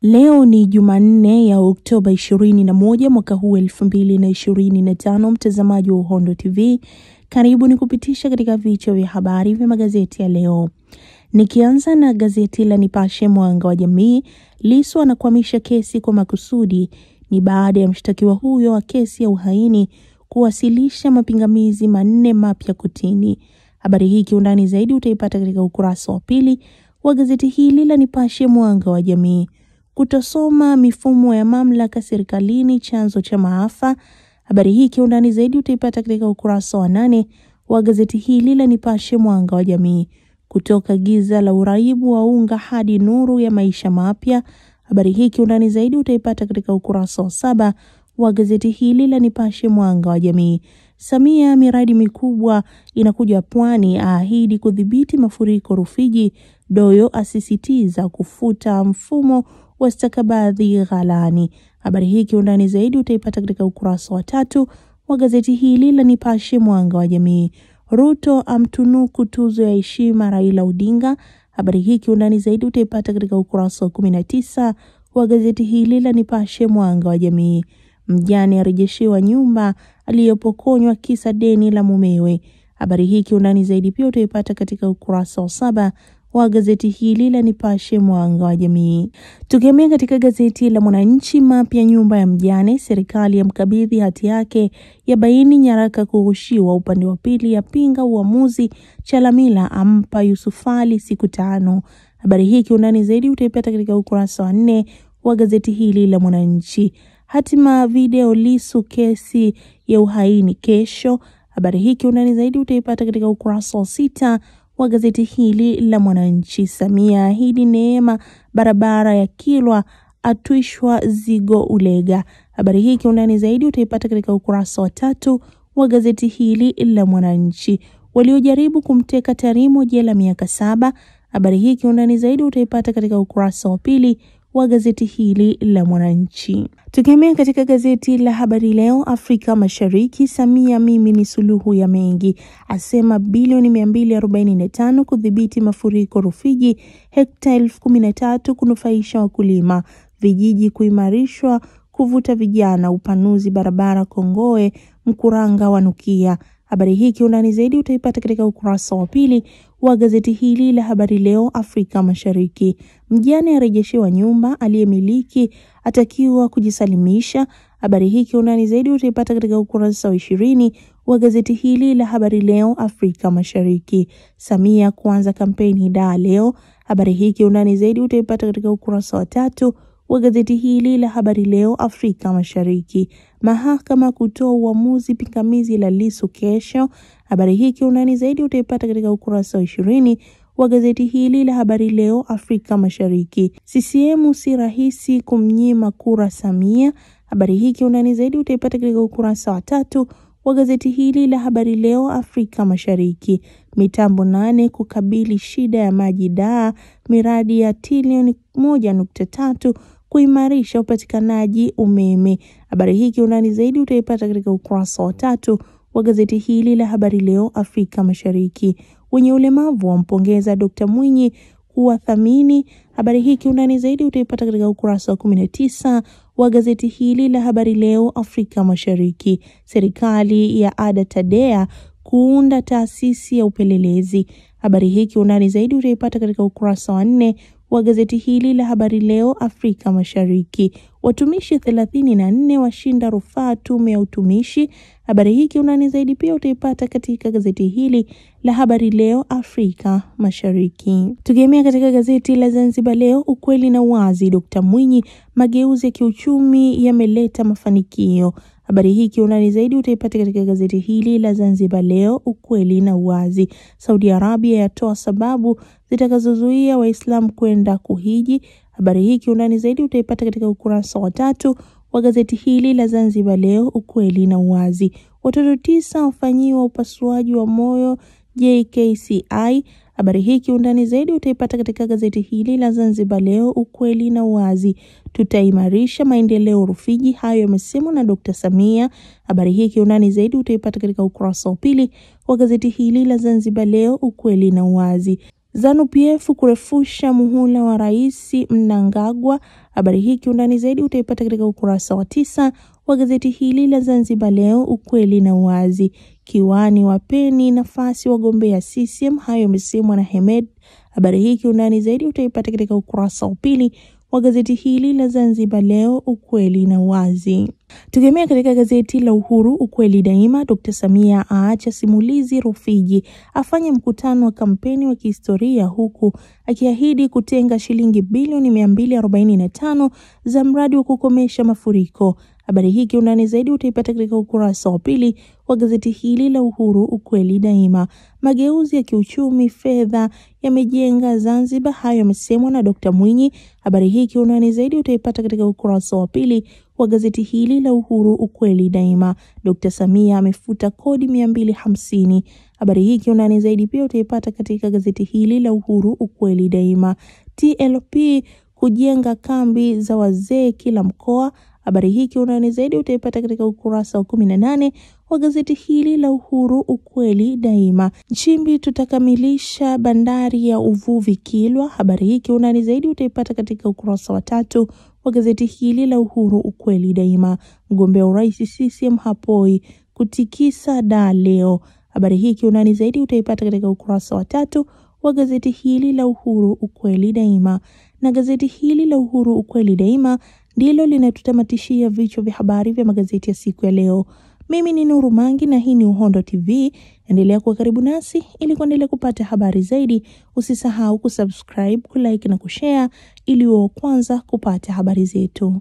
Leo ni Jumanne ya Oktoba 21 mwaka huu 2025. Mtazamaji wa Uhondo TV, karibu ni kupitisha katika vichwa vya habari vya magazeti ya leo. Nikianza na gazeti la Nipashe Mwanga wa Jamii, Lissu anakwamisha kesi kwa makusudi. Ni baada ya mshtakiwa huyo wa kesi ya uhaini kuwasilisha mapingamizi 4 mapya kotini. Habari hii kiundani zaidi utaipata katika ukurasa wa pili wa gazeti hili la Nipashe Mwanga wa Jamii. Kutosoma mifumo ya mamlaka serikalini chanzo cha maafa. Habari hii kiundani zaidi utaipata katika ukurasa wa 8 wa gazeti hili la Nipashe Mwanga wa Jamii. Kutoka giza la uraibu wa unga hadi nuru ya maisha mapya. Habari hii kiundani zaidi utaipata katika ukurasa wa 7 wa gazeti hili la Nipashe Mwanga wa Jamii. Samia, miradi mikubwa inakuja Pwani, ahidi kudhibiti mafuriko Rufiji. Doyo asisitiza kufuta mfumo wa stakabadhi ghalani. Habari hii kiundani zaidi utaipata katika ukurasa wa 3 wa gazeti hili la Nipashe Mwanga wa Jamii. Ruto amtunuku tuzo ya heshima Raila Odinga. Habari hii kiundani zaidi utaipata katika ukurasa wa 19 wa gazeti hili la Nipashe Mwanga wa Jamii. Mjane arejeshewa nyumba aliyopokonywa kisa deni la mumewe. Habari hii kiundani zaidi pia utaipata katika ukurasa wa 7 wa gazeti hili la Nipashe Mwanga wa Jamii. Tukihamia katika gazeti la Mwananchi, mapya nyumba ya mjane, serikali ya mkabidhi hati yake, ya baini nyaraka kughushiwa, upande wa pili ya pinga uamuzi, Chalamila ampa Yusufali siku 5. Habari hii kiundani zaidi utaipata katika ukurasa wa 4 wa gazeti hili la Mwananchi. Hatima video Lissu kesi ya uhaini kesho. Habari hii kiundani zaidi utaipata katika ukurasa wa 6 wa gazeti hili la Mwananchi. Samia ahidi neema barabara ya Kilwa, atwishwa zigo Ulega. Habari hii kiundani zaidi utaipata katika ukurasa wa 3 wa gazeti hili la Mwananchi. Waliojaribu kumteka Tarimo jela miaka 7. Habari hii kiundani zaidi utaipata katika ukurasa wa 2 wa gazeti hili la Mwananchi. Tukihamia katika gazeti la Habari Leo, Afrika Mashariki, Samia mimi ni suluhu ya mengi, asema bilioni 245 kudhibiti mafuriko Rufiji, hekta 13,000 kunufaisha wakulima, vijiji kuimarishwa kuvuta vijana, upanuzi barabara Kongoe Mkuranga wanukia. Habari hii kiundani zaidi utaipata katika ukurasa wa 2 wa gazeti hili la Habari Leo, Afrika Mashariki. Mjane arejeshewa nyumba, aliyemiliki atakiwa kujisalimisha. Habari hii kiundani zaidi utaipata katika ukurasa wa 20 wa gazeti hili la Habari Leo, Afrika Mashariki. Samia kuanza kampeni Daa leo. Habari hii kiundani zaidi utaipata katika ukurasa wa 3 wa gazeti hili la Habari Leo, Afrika Mashariki. Mahakama kutoa uamuzi pingamizi la Lissu kesho. Habari hii kiundani zaidi utaipata katika ukurasa wa 20 wa gazeti hili la Habari Leo, Afrika Mashariki. CCM si rahisi kumnyima kura Samia. Habari hii kiundani zaidi utaipata katika ukurasa wa 3 wa gazeti hili la Habari Leo, Afrika Mashariki. Mitambo 8 kukabili shida ya maji Daa, miradi ya trilioni 1.3 kuimarisha upatikanaji umeme. Habari hii kiundani zaidi utaipata katika ukurasa wa 3 wa gazeti hili la Habari Leo, Afrika Mashariki. Wenye ulemavu wampongeza Dr. Mwinyi kuwathamini. Habari hii kiundani zaidi utaipata katika ukurasa wa 19 wa gazeti hili la Habari Leo, Afrika Mashariki. Serikali ya Ada Tadea kuunda taasisi ya upelelezi. Habari hii kiundani zaidi utaipata katika ukurasa wa 4 wa gazeti hili la Habari Leo, Afrika Mashariki. Watumishi 34 washinda rufaa tume ya utumishi. Habari hii kiundani zaidi pia utaipata katika gazeti hili la Habari Leo, Afrika Mashariki. Tukihamia katika gazeti la Zanzibar Leo, ukweli na uwazi, Dr. Mwinyi, mageuzi ya kiuchumi yameleta mafanikio. Habari hii kiundani zaidi utaipata katika gazeti hili la Zanzibar Leo, ukweli na uwazi. Saudi Arabia yatoa sababu zitakazozuia Waislamu kwenda kuhiji. Habari hii kiundani zaidi utaipata katika ukurasa wa 3 wa gazeti hili la Zanzibar Leo, ukweli na uwazi. Watoto 9 wafanyiwa upasuaji wa moyo JKCI. Habari hii kiundani zaidi utaipata katika gazeti hili la Zanzibar Leo, ukweli na uwazi. Tutaimarisha maendeleo Rufiji, hayo yamesemwa na Dr. Samia. Habari hii kiundani zaidi utaipata katika ukurasa wa 2 wa gazeti hili la Zanzibar Leo, ukweli na uwazi. ZANU-PF kurefusha muhula wa Rais Mnangagwa. Habari hii kiundani zaidi utaipata katika ukurasa wa 9 wa gazeti hili la Zanzibar Leo, ukweli na uwazi. Kiwani wapeni nafasi wagombea CCM, hayo yamesemwa na Hemed. Habari hii kiundani zaidi utaipata katika ukurasa wa 2 wa gazeti hili la Zanzibar Leo, ukweli na uwazi. Tukemea katika gazeti la Uhuru, ukweli daima. Dr. Samia aacha simulizi Rufiji, afanya mkutano wa kampeni wa kihistoria huku akiahidi kutenga shilingi bilioni 245 za mradi wa kukomesha mafuriko. Habari hii kiundani zaidi utaipata katika ukurasa wa 2 wa gazeti hili la Uhuru, ukweli daima. Mageuzi ya kiuchumi fedha yamejenga Zanzibar, hayo yamesemwa na Dr. Mwinyi. Habari hii kiundani zaidi utaipata katika ukurasa wa 2 wa gazeti hili la Uhuru, ukweli daima. Dr. Samia amefuta kodi 250. Habari hii kiundani zaidi pia utaipata katika gazeti hili la Uhuru, ukweli daima. TLP kujenga kambi za wazee kila mkoa. Habari hii kiundani zaidi utaipata katika ukurasa wa 18 wa gazeti hili la Uhuru, ukweli daima. Nchimbi tutakamilisha bandari ya uvuvi Kilwa. Habari hii kiundani zaidi utaipata katika ukurasa wa 3 wa gazeti hili la Uhuru, ukweli daima. Mgombea urais CCM hapoi kutikisa da leo. Habari hii kiundani zaidi utaipata katika ukurasa wa 3 wa gazeti hili la Uhuru, ukweli daima. Na gazeti hili la Uhuru, ukweli daima ndilo linatutamatishia vichwa vya habari vya magazeti ya siku ya leo. Mimi ni Nuru Mangi na hii ni Uhondo TV. Endelea kuwa karibu nasi ili kuendelea kupata habari zaidi. Usisahau kusubscribe, kulike na kushare ili uwe kwanza kupata habari zetu.